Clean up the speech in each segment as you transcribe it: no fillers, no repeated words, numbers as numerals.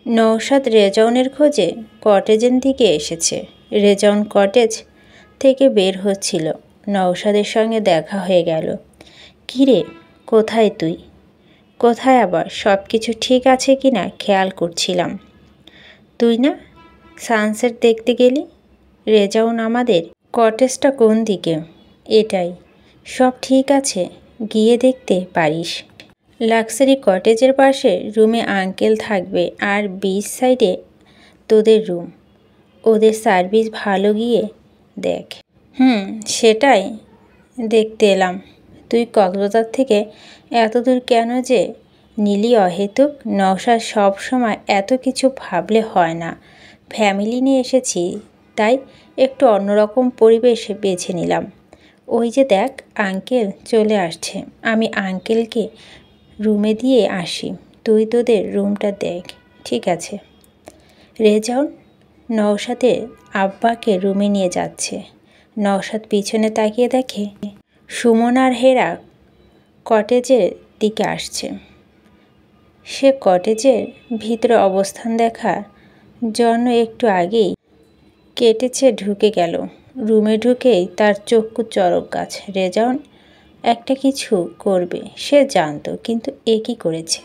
নওশাদ রেজাউনের খোঁজে কটেজের দিকে এসেছে। রেজাউন কটেজ থেকে বের হচ্ছিল। নওশাদের সঙ্গে দেখা হয়ে গেল। কিরে, কোথায় তুই? কোথায় আবার? সব কিছু ঠিক আছে কি না খেয়াল করছিলাম। তুই না সানসেট দেখতে গেলি? রেজাউন, আমাদের কটেজটা কোন দিকে? এটাই। সব ঠিক আছে, গিয়ে দেখতে পারিস। লাক্সারি কটেজের পাশে রুমে আঙ্কেল থাকবে আর বিচ সাইডে তোদের রুম। ওদের সার্ভিস ভালো, গিয়ে দেখ। সেটাই দেখতে এলাম। তুই কক্সবাজার থেকে এত দূর কেন যে নিলি অহেতুক? নওশাদ সব সময় এত কিছু ভাবলে হয় না। ফ্যামিলি নিয়ে এসেছি, তাই একটু অন্যরকম পরিবেশ বেছে নিলাম। ওই যে দেখ, আঙ্কেল চলে আসছে। আমি আঙ্কেলকে রুমে দিয়ে আসি, তুই তোদের রুমটা দেখ। ঠিক আছে। রেজাউন নওশাদের আব্বাকে রুমে নিয়ে যাচ্ছে। নওশাদ পিছনে তাকিয়ে দেখে সুমন আর হেরা কটেজের দিকে আসছে। সে কটেজের ভিতরে অবস্থান দেখার জন্য একটু আগেই কেটেছে ঢুকে গেল। রুমে ঢুকেই তার চক্ষু চড়ক গাছ। রেজাউন একটা কিছু করবে সে জানতো, কিন্তু এ কী করেছে?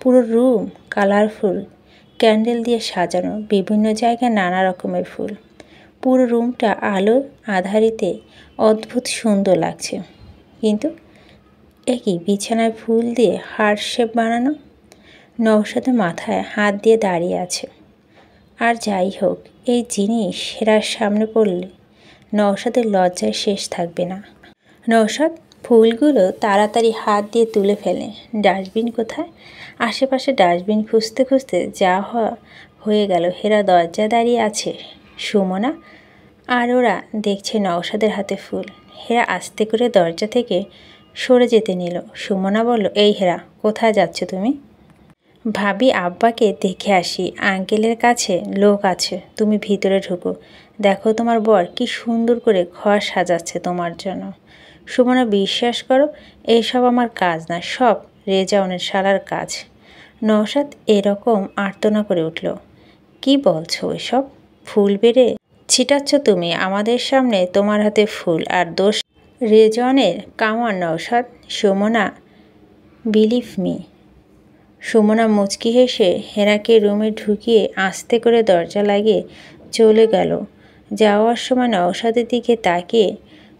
পুরো রুম কালারফুল ক্যান্ডেল দিয়ে সাজানো, বিভিন্ন জায়গায় নানা রকমের ফুল। পুরো রুমটা আলো আধারিতে অদ্ভুত সুন্দর লাগছে। কিন্তু একই বিছানায় ফুল দিয়ে হার্ট শেপ বানানো। নওশাদের মাথায় হাত দিয়ে দাঁড়িয়ে আছে। আর যাই হোক, এই জিনিস হেরার সামনে পড়লে নওশাদের লজ্জায় শেষ থাকবে না। নওশাদ ফুলগুলো তাড়াতাড়ি হাত দিয়ে তুলে ফেলে। ডাস্টবিন কোথায়? আশেপাশে ডাস্টবিন খুঁজতে খুঁজতে যা হয়ে গেল। হেরা দরজায় দাঁড়িয়ে আছে। সুমনা আর ওরা দেখছে নওশাদের হাতে ফুল। হেরা আস্তে করে দরজা থেকে সরে যেতে নিল। সুমনা বলল, এই হেরা, কোথায় যাচ্ছ তুমি? ভাবি আব্বাকে দেখে আসি, আঙ্কেলের কাছে লোক আছে, তুমি ভিতরে ঢুকো। দেখো তোমার বর কি সুন্দর করে ঘর সাজাচ্ছে তোমার জন্য। সুমনা, বিশ্বাস করো, এইসব আমার কাজ না, সব রেজাউনের শালার কাজ। নওশাদ এরকম আর্তনা করে উঠল। কি বলছো এসব? ফুল বেড়ে ছিটাচ্ছ তুমি আমাদের সামনে, তোমার হাতে ফুল, আর দোষ রেজাউনের। Come on Naushad. Sumona, believe me. Sumona মুচকি হেসে হেরাকে রুমে ঢুকিয়ে আস্তে করে দরজা লাগিয়ে চলে গেল। যাওয়ার সময় নওশাদের দিকে তাকিয়ে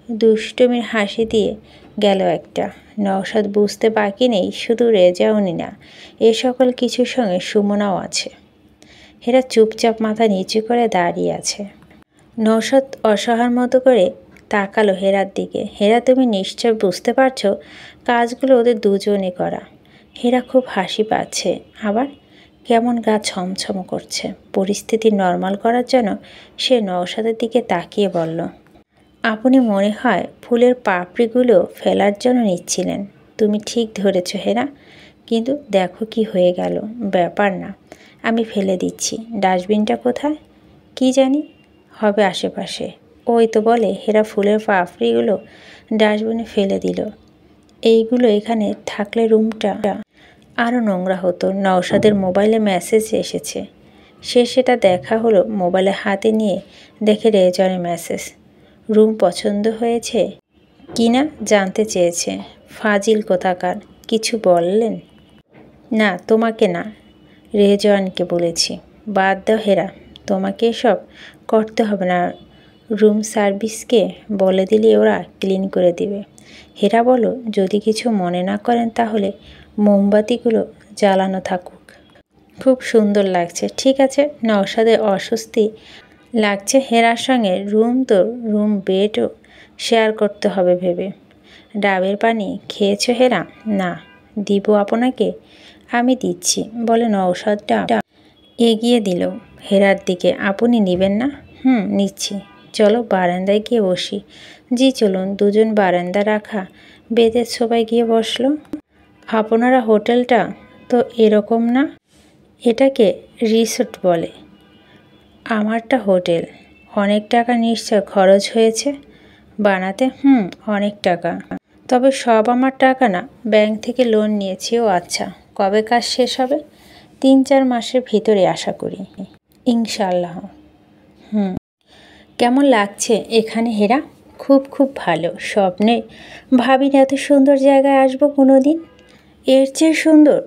দুষ্টুমির হাসি দিয়ে গেল একটা। নওশাদ বুঝতে বাকি নেই, শুধু রেজাউনই না, এ সকল কিছুর সঙ্গে সুমনাও আছে। হেরা চুপচাপ মাথা নিচু করে দাঁড়িয়ে আছে। নওশাদ অসহায়ের মতো করে তাকালো হেরার দিকে। হেরা, তুমি নিশ্চয় বুঝতে পারছো কাজগুলো ওদের দুজনে করা। হেরা খুব হাসি পাচ্ছে, আবার কেমন গা ছমছম করছে। পরিস্থিতি নর্মাল করার জন্য সে নওশাদের দিকে তাকিয়ে বলল, আপনি মনে হয় ফুলের পাপড়িগুলো ফেলার জন্য নিচ্ছিলেন। তুমি ঠিক ধরেছ হেরা, কিন্তু দেখো কি হয়ে গেল। ব্যাপার না, আমি ফেলে দিচ্ছি। ডাস্টবিনটা কোথায়? কি জানি, হবে আশেপাশে। ওই তো বলে। হেরা ফুলের পাপড়িগুলো ডাস্টবিনে ফেলে দিল। এইগুলো এখানে থাকলে রুমটা আরও নোংরা হতো। নওশাদের মোবাইলে মেসেজ এসেছে। সে সেটা দেখা হলো। মোবাইলে হাতে নিয়ে দেখে রেজাউনের মেসেজ। রুম পছন্দ হয়েছে কিনা জানতে চেয়েছে। ফাজিল কোথাকার। কিছু বললেন? না, তোমাকে না, রেজাউনকে বলেছি। বাদ দাও হেরা, তোমাকে এসব করতে হবে না। রুম সার্ভিসকে বলে দিলে ওরা ক্লিন করে দিবে। হেরা, বলো, যদি কিছু মনে না করেন তাহলে মোমবাতিগুলো জ্বালানো থাকুক। খুব সুন্দর লাগছে। ঠিক আছে। নওশাদের অস্বস্তি লাগছে হেরার সঙ্গে রুম বেডও শেয়ার করতে হবে ভেবে। ডাবের পানি খেয়েছো হেরা? না। দিব আপনাকে? আমি দিচ্ছি, বলে নওশাদটা এগিয়ে দিল হেরার দিকে। আপনি নেবেন না? নিচ্ছি। চলো বারান্দায় গিয়ে বসি। জি চলুন। দুজন বারান্দা রাখা বেদের সবাই গিয়ে বসলো। আপনারা হোটেলটা তো এরকম না, এটাকে রিসোর্ট বলে। আমারটা হোটেল। অনেক টাকা নিশ্চয় খরচ হয়েছে বানাতে? অনেক টাকা। তবে সব আমার টাকা না, ব্যাংক থেকে লোন নিয়েছি। ও আচ্ছা, কবে কাজ শেষ হবে? 3-4 মাসের ভিতরে আশা করি, ইনশাআল্লাহ। কেমন লাগছে এখানে হেরা? খুব খুব ভালো। স্বপ্নে ভাবিনি এত সুন্দর জায়গায় আসবো কোনো দিন। এর চেয়ে সুন্দর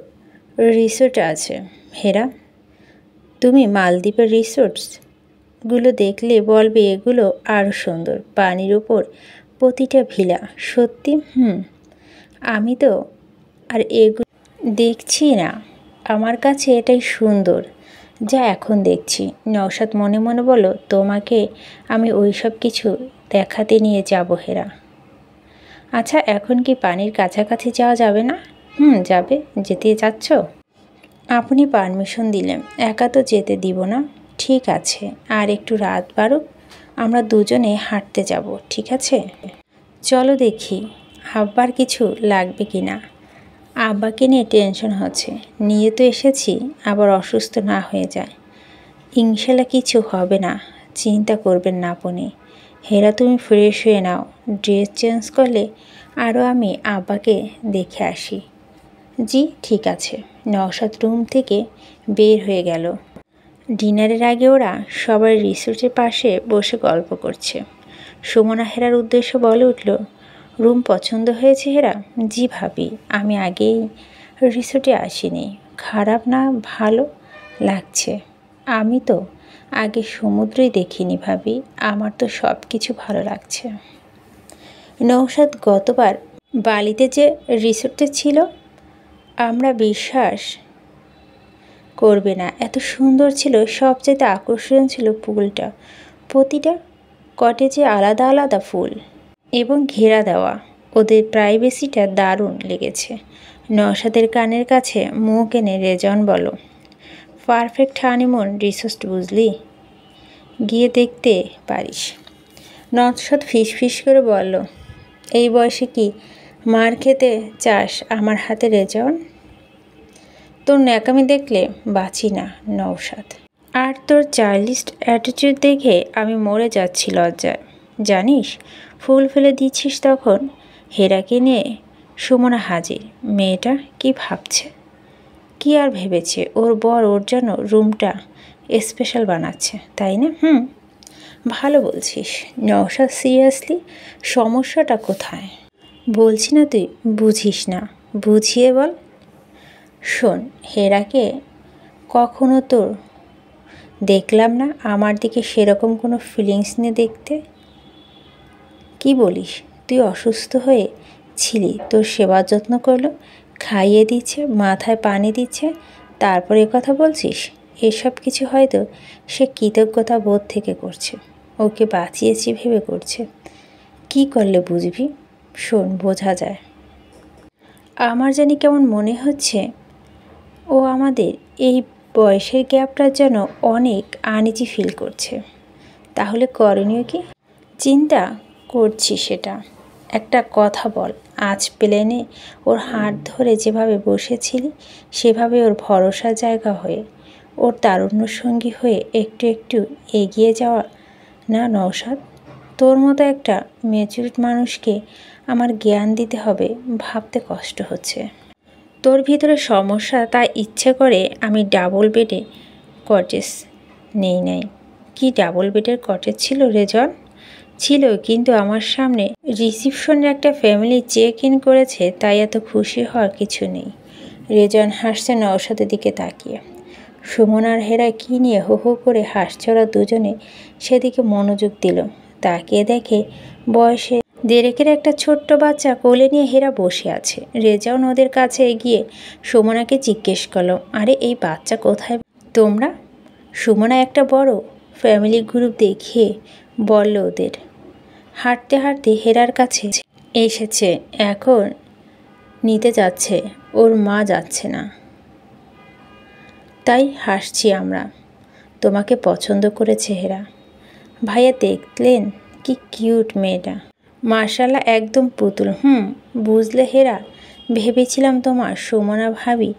রিসোর্ট আছে হেরা। তুমি মালদ্বীপের রিসোর্টসগুলো দেখলে বলবে এগুলো আরও সুন্দর। পানির উপর প্রতিটা ভিলা সত্যি। আমি তো আর এগুলো দেখছি না, আমার কাছে এটাই সুন্দর যা এখন দেখছি। নওশাদ মনে মনে বলল, তোমাকে আমি ওইসব কিছু দেখাতে নিয়ে যাব হেরা। আচ্ছা, এখন কি পানির কাছাকাছি যাওয়া যাবে না? যাবে। যেতে চাচ্ছ? আপনি পারমিশন দিলেন, একা তো যেতে দিব না। ঠিক আছে, আর একটু রাত বাড়ুক, আমরা দুজনে হাঁটতে যাব, ঠিক আছে? চলো দেখি আব্বার কিছু লাগবে কি না। আব্বাকে নিয়ে টেনশন হচ্ছে। নিয়ে তো এসেছি, আবার অসুস্থ না হয়ে যায়। ইনশাল্লাহ কিছু হবে না, চিন্তা করবেন না আপনি। হেরা, তুমি ফ্রেশ হয়ে নাও, ড্রেস চেঞ্জ করলে আরও আমি আব্বাকে দেখে আসি। জি ঠিক আছে। নওশাদ রুম থেকে বের হয়ে গেল। ডিনারের আগে ওরা সবাই রিসোর্টের পাশে বসে গল্প করছে। সুমনা হেরার উদ্দেশ্য বলে উঠল, রুম পছন্দ হয়েছে হেরা? জি ভাবি, আমি আগেই রিসোর্টে আসিনি। খারাপ না, ভালো লাগছে। আমি তো আগে সমুদ্রই দেখিনি ভাবি, আমার তো সব কিছু ভালো লাগছে। নওশাদ গতবার বালিতে যে রিসোর্টে ছিল, আমরা বিশ্বাস করবে না এত সুন্দর ছিল। সবচেয়ে আকর্ষণীয় ছিল পুলটা। প্রতিটা কটেজে আলাদা আলাদা ফুল এবং ঘেরা দেওয়া। ওদের প্রাইভেসিটা দারুণ লেগেছে। নওশাদের কানের কাছে মুখ এনে রেজন বলো, পারফেক্ট হানিমুন রিসোর্ট বুঝলি, গিয়ে দেখতে পারিস। নওশাদ ফিস করে বলল, এই বয়সে কি মার খেতে চাস আমার হাতে রেজন? তোর ন্যাকামি দেখলে বাঁচি না নওশাদ। আর তোর চাইল্ডিশ অ্যাটিটিউড দেখে আমি মরে যাচ্ছি লজ্জায়। জানিস ফুল ফেলে দিচ্ছিস তখন। হেরাকে নিয়ে সুমনা হাজির। মেয়েটা কি ভাবছে? কি আর ভেবেছে, ওর বর ওর জন্য রুমটা স্পেশাল বানাচ্ছে, তাই না? ভালো বলছিস। নওশাদ সিরিয়াসলি, সমস্যাটা কোথায়? বলছি না তুই বুঝিস না, বুঝিয়ে বল। শোন, হেরাকে কখনো তোর দেখলাম না আমার দিকে সেরকম কোনো ফিলিংস নিয়ে দেখতে। কি বলিস? তুই অসুস্থ হয়ে ছিলি, তোর সেবা যত্ন করলো, খাইয়ে দিচ্ছে, মাথায় পানি দিচ্ছে, তারপর এ কথা বলছিস? এসব কিছু হয়তো সে কৃতজ্ঞতা বোধ থেকে করছে, ওকে বাঁচিয়েছি ভেবে করছে। কি করলে বুঝবি? শোন, বোঝা যায়। আমার জানি কেমন মনে হচ্ছে ও আমাদের এই বয়সের গ্যাপটার জন্য অনেক আনইজি ফিল করছে। তাহলে করণীয় কি? চিন্তা করছি সেটা। একটা কথা বল, আজ প্লেনে ওর হাত ধরে যেভাবে বসেছিলি, সেভাবে ওর ভরসা জায়গা হয়ে, ওর তারুণ্য সঙ্গী হয়ে একটু একটু এগিয়ে যাওয়া না নওশাদ? তোর মতো একটা ম্যাচিউরড মানুষকে আমার জ্ঞান দিতে হবে ভাবতে কষ্ট হচ্ছে। তোর ভিতরে সমস্যা, তাই ইচ্ছে করে আমি ডাবল বেডে কটেজ নাই। কি ডাবল বেডের কটেজ ছিল রেজন? ছিল, কিন্তু আমার সামনে রিসিপশনের একটা ফ্যামিলি চেক ইন করেছে, তাই এত খুশি হওয়ার কিছু নেই। রেজন হাসছে নওশাদের দিকে তাকিয়ে। সুমনার হেরা কি নিয়ে হো হো করে হাসছে। ওরা দুজনে সেদিকে মনোযোগ দিল। তাকিয়ে দেখে বয়সে দেড়েকের একটা ছোট্ট বাচ্চা কোলে নিয়ে হেরা বসে আছে। রেজাউন ওদের কাছে এগিয়ে সুমনাকে জিজ্ঞেস করলো, আরে এই বাচ্চা কোথায় তোমরা? সুমনা একটা বড় ফ্যামিলি গ্রুপ দেখিয়ে বলল ওদের। হাঁটতে হাঁটতে হেরার কাছে এসেছে, এখন নিতে যাচ্ছে, ওর মা যাচ্ছে না, তাই হাসছি আমরা। তোমাকে পছন্দ করেছে হেরা। ভাইয়া দেখলেন কি কিউট মেয়েটা? মার্শাল্লাহ, একদম পুতুল। বুঝলে হেরা, ভেবেছিলাম তোমার সুমনা ভাবি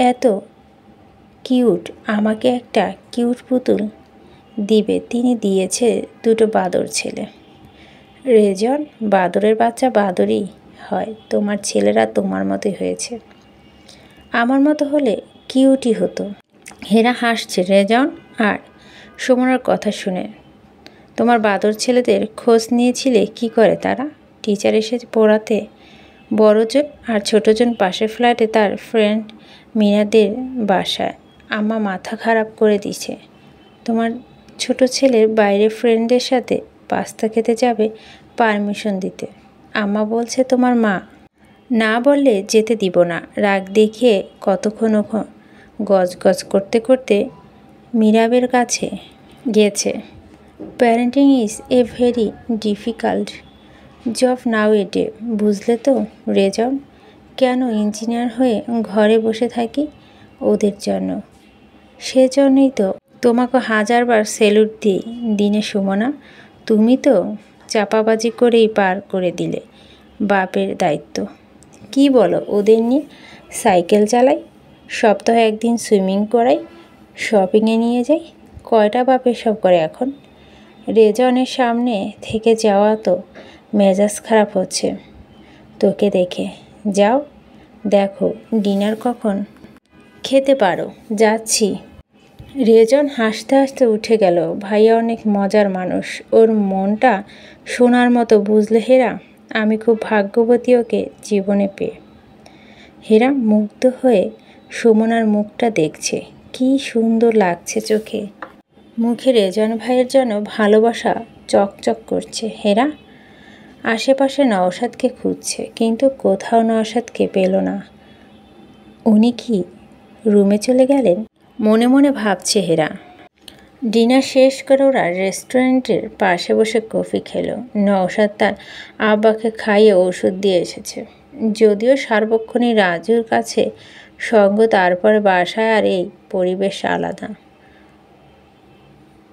এত কিউট, আমাকে একটা কিউট পুতুল দিবে। তিনি দিয়েছে দুটো বাদর ছেলে। রেজন, বাদরের বাচ্চা বাদরই হয়। তোমার ছেলেরা তোমার মতোই হয়েছে। আমার মতো হলে কিউটি হতো। হেরা হাসছে রেজন আর সুমনার কথা শুনে। তোমার বাদর ছেলেদের খোঁজ নিয়েছিলে কি করে তারা? টিচার এসে পড়াতে বড়জন আর ছোটজন পাশের ফ্ল্যাটে তার ফ্রেন্ড মিনাদের বাসায়। আম্মা মাথা খারাপ করে দিছে। তোমার ছোট ছেলের বাইরে ফ্রেন্ডদের সাথে পাস্তা খেতে যাবে পারমিশন দিতে। আম্মা বলছে তোমার মা না বললে যেতে দিব না। রাগ দেখিয়ে কতক্ষণ গজ করতে করতে মিরাবের কাছে গিয়েছে। Parenting is a very difficult job nowadays, বুঝলে তো রেজন? কেন ইঞ্জিনিয়ার হয়ে ঘরে বসে থাকি? ওদের জন্য। সেজন্যই তো তোমাকে হাজারবার স্যালুট দিই দিনে সুমনা। তুমি তো চাপাবাজি করেই পার করে দিলে বাপের দায়িত্ব। কি বলো ওদের নিয়ে? সাইকেল চালাই, সপ্তাহে একদিন সুইমিং করাই, শপিংয়ে নিয়ে যাই। কয়টা বাপ এসব করে এখন? রেজনের সামনে থেকে যাওয়া তো মেজাজ খারাপ হচ্ছে তোকে দেখে। যাও দেখো ডিনার কখন খেতে পারো। যাচ্ছি। রেজন হাসতে হাসতে উঠে গেল। ভাইয়া অনেক মজার মানুষ, ওর মনটা সোনার মতো, বুঝলে হেরা? আমি খুব ভাগ্যবতী ওকে জীবনে পেয়ে। হেরা মুগ্ধ হয়ে সুমনার মুখটা দেখছে। কি সুন্দর লাগছে চোখে মুখে। রেজন ভাইয়ের জন্য ভালোবাসা চকচক করছে। হেরা আশেপাশে নওশাদকে খুঁজছে, কিন্তু কোথাও নওশাদকে পেল না। উনি কি রুমে চলে গেলেন? মনে মনে ভাবছে হেরা। ডিনার শেষ করে ওরা রেস্টুরেন্টের পাশে বসে কফি খেলো। নওশাদ তার আব্বাকে খাইয়ে ওষুধ দিয়ে এসেছে। যদিও সার্বক্ষণিক রাজুর কাছে সঙ্গ, তারপরে বাসায় আর এই পরিবেশ আলাদা।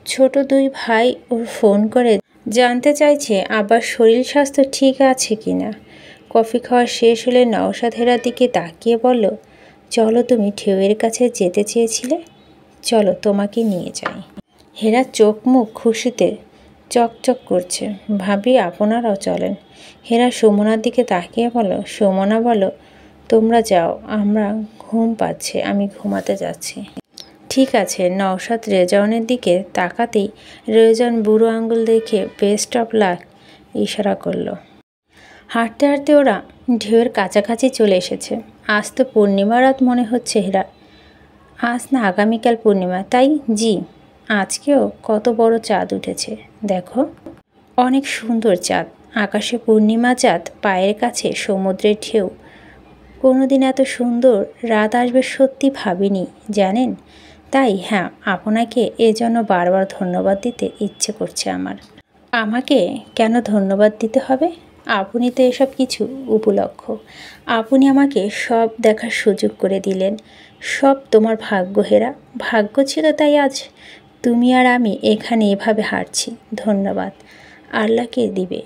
ছোট দুই ভাই ওর ফোন করে জানতে চাইছে আবার শরীর স্বাস্থ্য ঠিক আছে কিনা। কফি খাওয়া শেষ হলে নওশাদ হেরার দিকে তাকিয়ে বলল, চলো তুমি ঢেউয়ের কাছে যেতে চেয়েছিলে, চলো তোমাকে নিয়ে যাই। হেরা চোখ মুখ খুশিতে চকচক করছে। ভাবি আপনারাও চলেন। হেরা সুমনার দিকে তাকিয়ে বলল, সুমনা বলো তোমরা যাও, আমরা ঘুম পাচ্ছে, আমি ঘুমাতে যাচ্ছি। ঠিক আছে। নওশাদ রেজনের দিকে তাকাতেই রেজন বুড়ো আঙ্গুল দেখে বেস্ট অফ লাক ইশারা করলো। হাঁটতে হাঁটতে ওরা ঢেউয়ের কাছাকাছি চলে এসেছে। আজ তো পূর্ণিমা রাত মনে হচ্ছে হেরা। আজ না আগামীকাল পূর্ণিমা? তাই জি, আজকেও কত বড় চাঁদ উঠেছে দেখো। অনেক সুন্দর চাঁদ। আকাশে পূর্ণিমা চাঁদ, পায়ের কাছে সমুদ্রের ঢেউ। কোনোদিন এত সুন্দর রাত আসবে সত্যি ভাবিনি, জানেন? তাই হ্যাঁ, আপনাকে এজন্য বারবার ধন্যবাদ দিতে ইচ্ছে করছে আমার। আমাকে কেন ধন্যবাদ দিতে হবে? আপনি তো এসব কিছু উপলক্ষ। আপনি আমাকে সব দেখার সুযোগ করে দিলেন। সব তোমার ভাগ্য হেরা। ভাগ্য ছিল তাই আজ তুমি আর আমি এখানে এভাবে হাঁটছি। ধন্যবাদ আল্লাহকে দিবে,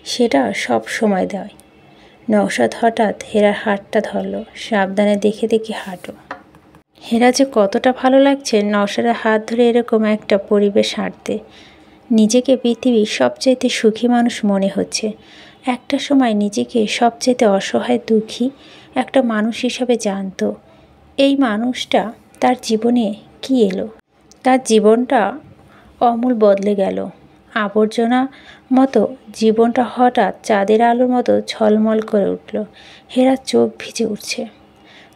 সেটা সব সময় দেয়। নওশাদ হঠাৎ হেরার হাতটা ধরল। সাবধানে দেখে দেখে হাঁটো। হেরা যে কতটা ভালো লাগছে নওশাদের হাত ধরে এরকম একটা পরিবেশ হাঁটতে। নিজেকে পৃথিবীর সবচাইতে সুখী মানুষ মনে হচ্ছে। একটা সময় নিজেকে সবচাইতে অসহায় দুঃখী একটা মানুষ হিসাবে জানতো। এই মানুষটা তার জীবনে কি এলো? তার জীবনটা অমূল বদলে গেল। আবর্জনা মতো জীবনটা হঠাৎ চাঁদের আলোর মতো ঝলমল করে উঠল। হেরার চোখ ভিজে উঠছে।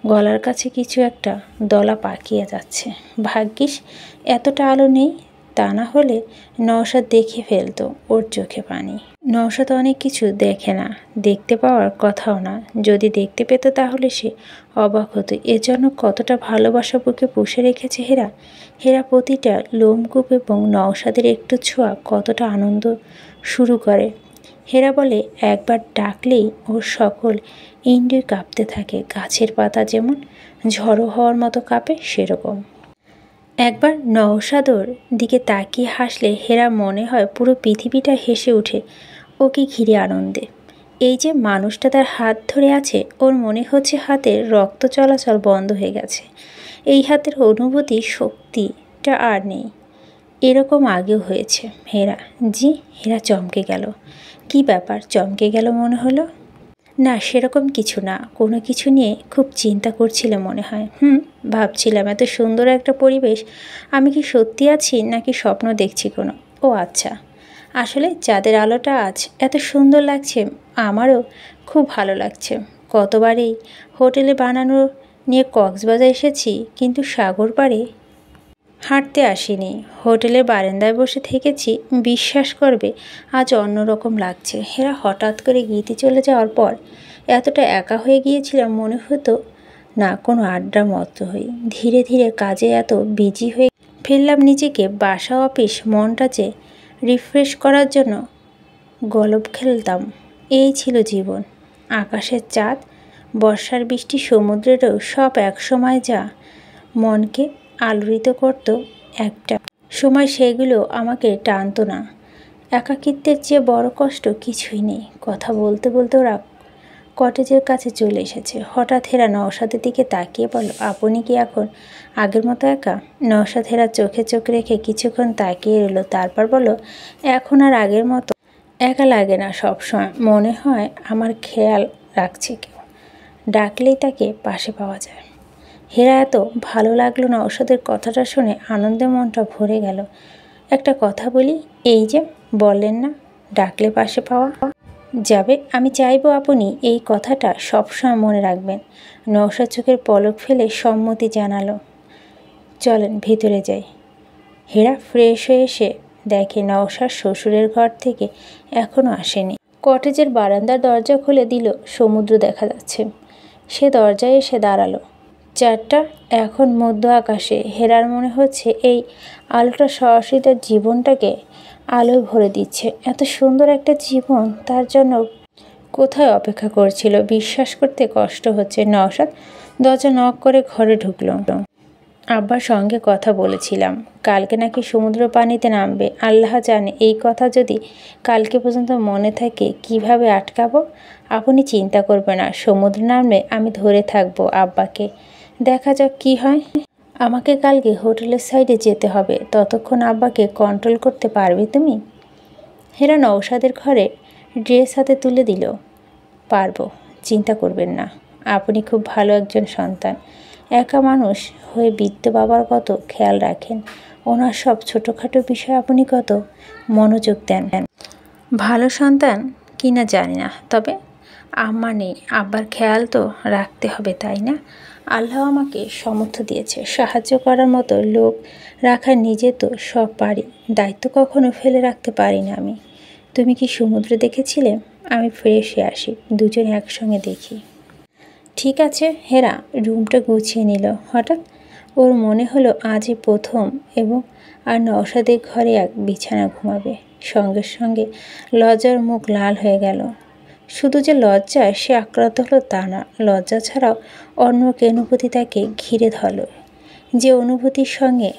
গলার কাছে কিছু একটা দলা পাকিয়ে যাচ্ছে। ভাগ্যিস এতটা আলো নেই, তা না হলে নওশাদ দেখে ফেলতো ওর চোখে পানি। নওশাদ অনেক কিছু দেখে না, দেখতে পাওয়ার কথাও না। যদি দেখতে পেত তাহলে সে অবাক হতো। এজন্য কতটা ভালোবাসা বুকে পুষে রেখেছে হেরা। হেরা প্রতিটা লোমকূপ এবং নওশাদের একটু ছোঁয়া কতটা আনন্দ শুরু করে। হেরা বলে একবার ডাকলেই ওর সকল ইন্দ্রিয় কাঁপতে থাকে। গাছের পাতা যেমন ঝড়ো হওয়ার মতো কাঁপে, সেরকম। একবার নওশাদর দিকে তাকিয়ে হাসলে হেরা মনে হয় পুরো পৃথিবীটা হেসে ওঠে ওকে ঘিরে আনন্দে। এই যে মানুষটা তার হাত ধরে আছে, ওর মনে হচ্ছে হাতের রক্ত চলাচল বন্ধ হয়ে গেছে। এই হাতের অনুভূতি শক্তিটা আর নেই। এরকম আগেও হয়েছে হেরা। জি, হেরা চমকে গেল। কি ব্যাপার? চমকে গেল মনে হলো। না, সেরকম কিছু না। কোনো কিছু নিয়ে খুব চিন্তা করছিলে মনে হয়। ভাবছিলাম এত সুন্দর একটা পরিবেশ, আমি কি সত্যি আছি নাকি স্বপ্ন দেখছি কোনো। ও আচ্ছা, আসলে চাঁদের আলোটা আজ এত সুন্দর লাগছে, আমারও খুব ভালো লাগছে। কতবার এই হোটেলে বানানো নিয়ে কক্সবাজার এসেছি, কিন্তু সাগর পাড়ে হাঁটতে আসিনি। হোটেলের বারান্দায় বসে থেকেছি। বিশ্বাস করবে, আজ অন্যরকম লাগছে। হেরা হঠাৎ করে গীতি চলে যাওয়ার পর এতটা একা হয়ে গিয়েছিলাম, মনে হতো না কোনো আড্ডার মতো হই। ধীরে ধীরে কাজে এত বিজি হয়ে ফেললাম নিজেকে। বাসা অফিস মনটা যে রিফ্রেশ করার জন্য গল্প খেলতাম। এই ছিল জীবন। আকাশের চাঁদ, বর্ষার বৃষ্টি, সমুদ্রেরও সব একসময় যা মনকে আলোড়িত করত, একটা সময় সেগুলো আমাকে টানতো না। একাকিত্বের চেয়ে বড় কষ্ট কিছুই নেই। কথা বলতে বলতে ওরা কটেজের কাছে চলে এসেছে। হঠাৎ হেরা নওশাদের দিকে তাকিয়ে বলল, আপনি কি এখন আগের মতো একা? নওশাদ হেরা চোখে চোখ রেখে কিছুক্ষণ তাকিয়ে রইল, তারপর বলল, এখন আর আগের মতো একা লাগে না। সবসময় মনে হয় আমার খেয়াল রাখছে কেউ, ডাকলেই তাকে পাশে পাওয়া যায়। হেরা এত ভালো লাগলো নওশাদের কথাটা শুনে, আনন্দে মনটা ভরে গেল। একটা কথা বলি, এই যে বললেন না ডাকলে পাশে পাওয়া যাবে, আমি চাইবো আপনি এই কথাটা সবসময় মনে রাখবেন। নওশাদ চোখের পলক ফেলে সম্মতি জানালো। চলেন ভিতরে যাই। হেরা ফ্রেশ হয়ে এসে দেখে নওশাদ শ্বশুরের ঘর থেকে এখনও আসেনি। কটেজের বারান্দার দরজা খুলে দিল, সমুদ্র দেখা যাচ্ছে। সে দরজায় এসে দাঁড়ালো। চারটা এখন মধ্য আকাশে। হেরার মনে হচ্ছে এই আলোটা সরাসরি তার জীবনটাকে আলোয় ভরে দিচ্ছে। এত সুন্দর একটা জীবন তার জন্য কোথায় অপেক্ষা করছিল, বিশ্বাস করতে কষ্ট হচ্ছে। নওশাদ দরজা নক করে ঘরে ঢুকল। আব্বার সঙ্গে কথা বলেছিলাম, কালকে নাকি সমুদ্র পানিতে নামবে। আল্লাহ জানে এই কথা যদি কালকে পর্যন্ত মনে থাকে কিভাবে আটকাবো। আপনি চিন্তা করবে না, সমুদ্র নামলে আমি ধরে থাকবো আব্বাকে। দেখা যাক কি হয়। আমাকে কালকে হোটেলের সাইডে যেতে হবে, ততক্ষণ আব্বাকে কন্ট্রোল করতে পারবে তুমি? হেরা নওশাদের ঘরে ড্রেস হাতে তুলে দিল। পারবো, চিন্তা করবেন না। আপনি খুব ভালো একজন সন্তান। একা মানুষ হয়ে বৃদ্ধ বাবার কত খেয়াল রাখেন। ওনার সব ছোটোখাটো বিষয় আপনি কত মনোযোগ দেন। ভালো সন্তান কিনা জানি না, তবে আম্মা নেই, আব্বার খেয়াল তো রাখতে হবে, তাই না? আল্লাহ আমাকে সামর্থ্য দিয়েছে, সাহায্য করার মতো লোক রাখার, নিজে তো সব পারি, দায়িত্ব কখনো ফেলে রাখতে পারি না আমি। তুমি কি সমুদ্র দেখেছিলে? আমি ফ্রেশ হয়ে আসি, দুজনে একসঙ্গে দেখি। ঠিক আছে। হেরা রুমটা গুছিয়ে নিল। হঠাৎ ওর মনে হলো আজই প্রথম এবং আর নওশাদের ঘরে এক বিছানা ঘুমাবে। সঙ্গে সঙ্গে লজ্জার মুখ লাল হয়ে গেল। শুধু যে লজ্জায় সে আক্রান্ত হলো তা না, লজ্জা ছাড়াও অন্য এক অনুভূতি তাকে ঘিরে ধরল, যে অনুভূতির সঙ্গে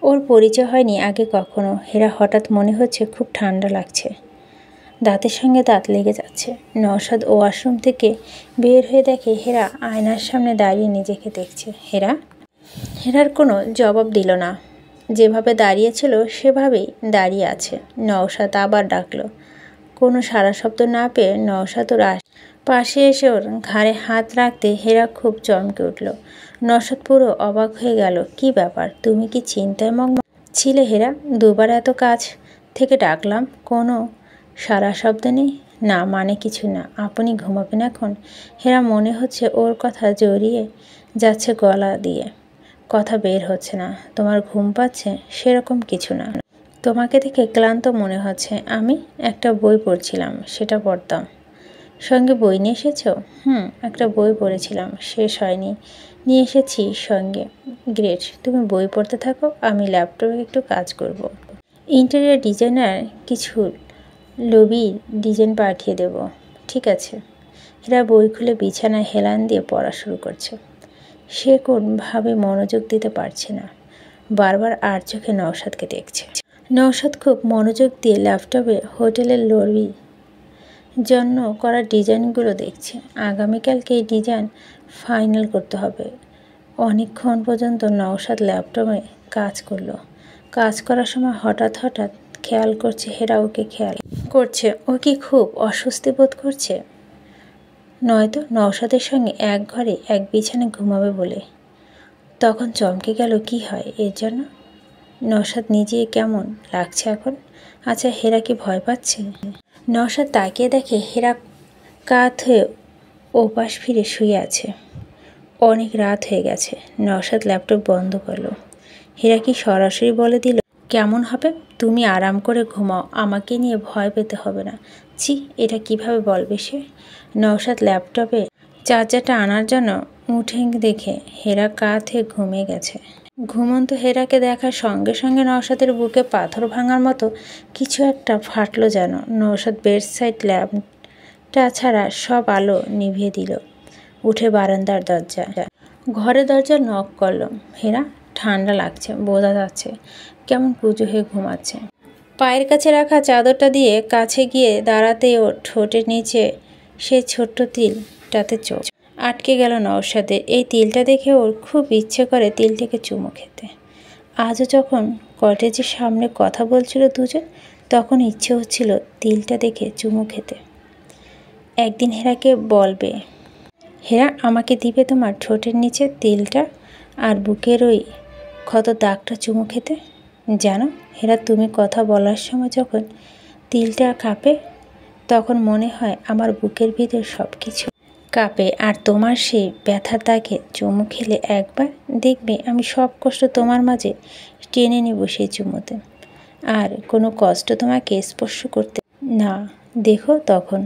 ওর পরিচয় হয়নি আগে কখনো। হেরা হঠাৎ মনে হচ্ছে খুব ঠান্ডা লাগছে, দাঁতের সঙ্গে দাঁত লেগে যাচ্ছে। নওশাদ ওয়াশরুম থেকে বের হয়ে দেখে হেরা আয়নার সামনে দাঁড়িয়ে নিজেকে দেখছে। হেরার কোনো জবাব দিল না, যেভাবে দাঁড়িয়েছিল সেভাবেই দাঁড়িয়ে আছে। নওশাদ আবার ডাকলো। কোনো সাড়া শব্দ না পেয়ে নওশাদ ওর পাশে এসে ওর ঘাড়ে হাত রাখতে হেরা খুব চমকে উঠল। নওশাদ পুরো অবাক হয়ে গেল। কি ব্যাপার, তুমি কি চিন্তায় মগ্ন ছিলে হেরা? দুবার এত কাছ থেকে ডাকলাম, কোনো সারা শব্দ নেই। না মানে কিছু না, আপনি ঘুমাবেন এখন? হেরা মনে হচ্ছে ওর কথা জড়িয়ে যাচ্ছে গলা দিয়ে, কথা বের হচ্ছে না। তোমার ঘুম পাচ্ছে? সেরকম কিছু না, তোমাকে দেখে ক্লান্ত মনে হচ্ছে। আমি একটা বই পড়ছিলাম, সেটা পড়তাম। সঙ্গে বই নিয়ে এসেছো? একটা বই পড়েছিলাম, শেষ হয়নি, নিয়ে এসেছি সঙ্গে। গ্রেট, তুমি বই পড়তে থাকো, আমি ল্যাপটপে একটু কাজ করব। ইন্টেরিয়র ডিজাইনার কিছু লবি ডিজাইন পাঠিয়ে দেব। ঠিক আছে। এরা বই খুলে বিছানায় হেলান দিয়ে পড়া শুরু করছে। সে কোনভাবে মনোযোগ দিতে পারছে না, বারবার আর চোখে নওশাদকে দেখছে। নওশাদ খুব মনোযোগ দিয়ে ল্যাপটপে হোটেলের লবি জন্য করা ডিজাইনগুলো দেখছে। আগামীকালকে এই ডিজাইন ফাইনাল করতে হবে। অনেকক্ষণ পর্যন্ত নওশাদ ল্যাপটপে কাজ করলো। কাজ করার সময় হঠাৎ খেয়াল করছে হেরা ওকে খেয়াল করছে। ও কি খুব অস্বস্তি বোধ করছে? নয়তো নওশাদের সঙ্গে এক ঘরে এক বিছানায় ঘুমাবে বলে। তখন চমকে গেল, কি হয় এর জন্য? নওশাদ নিজে কেমন লাগছে এখন? আচ্ছা, হেরা কি ভয় পাচ্ছে? নওশাদ তাকিয়ে দেখে হেরা কাত হয়ে ওপাশ ফিরে শুয়ে আছে। অনেক রাত হয়ে গেছে। নওশাদ ল্যাপটপ বন্ধ করলো। হেরা কি সরাসরি বলে দিল, কেমন হবে? তুমি আরাম করে ঘুমাও, আমাকে নিয়ে ভয় পেতে হবে না। ছি, এটা কিভাবে বলবে সে? নওশাদ ল্যাপটপে চার্জারটা আনার জন্য উঠে দেখে হেরা কাত হয়ে ঘুমিয়ে গেছে। ঘুমন্ত হেরাকে দেখার সঙ্গে সঙ্গে নওশাদের বুকে পাথর ভাঙার মতো কিছু একটা ফাটলো যেন। নওশাদ বেড সাইড ল্যাম্পটা ছাড়া সব আলো নিভিয়ে দিল। উঠে বারান্দার ঘরের দরজা নক করলো। হেরা, ঠান্ডা লাগছে, বোঝা যাচ্ছে কেমন কুজো হয়ে ঘুমাচ্ছে। পায়ের কাছে রাখা চাদরটা দিয়ে কাছে গিয়ে দাঁড়াতেই ওর ঠোঁটের নিচে সেই ছোট্ট তিলটাতে চোখ আটকে গেল নওশাদের। এই তিলটা দেখে ওর খুব ইচ্ছে করে তিলটাকে চুমু খেতে। আজও যখন কটেজের সামনে কথা বলছিল দুজন, তখন ইচ্ছে হচ্ছিল তিলটা দেখে চুমু খেতে। একদিন হেরাকে বলবে, হেরা, আমাকে দিবে তোমার ঠোঁটের নিচে তিলটা আর বুকের ওই ক্ষত দাগটা চুমু খেতে? জানো হেরা, তুমি কথা বলার সময় যখন তিলটা কাঁপে, তখন মনে হয় আমার বুকের ভিতর সব কিছু কাঁপে। আর তোমার সেই ব্যথার দাগে চুমু খেলে একবার দেখবে আমি সব কষ্ট তোমার মাঝে টেনে নেব সেই চুমুতে, আর কোনো কষ্ট তোমাকে স্পর্শ করতে না দেখো তখন।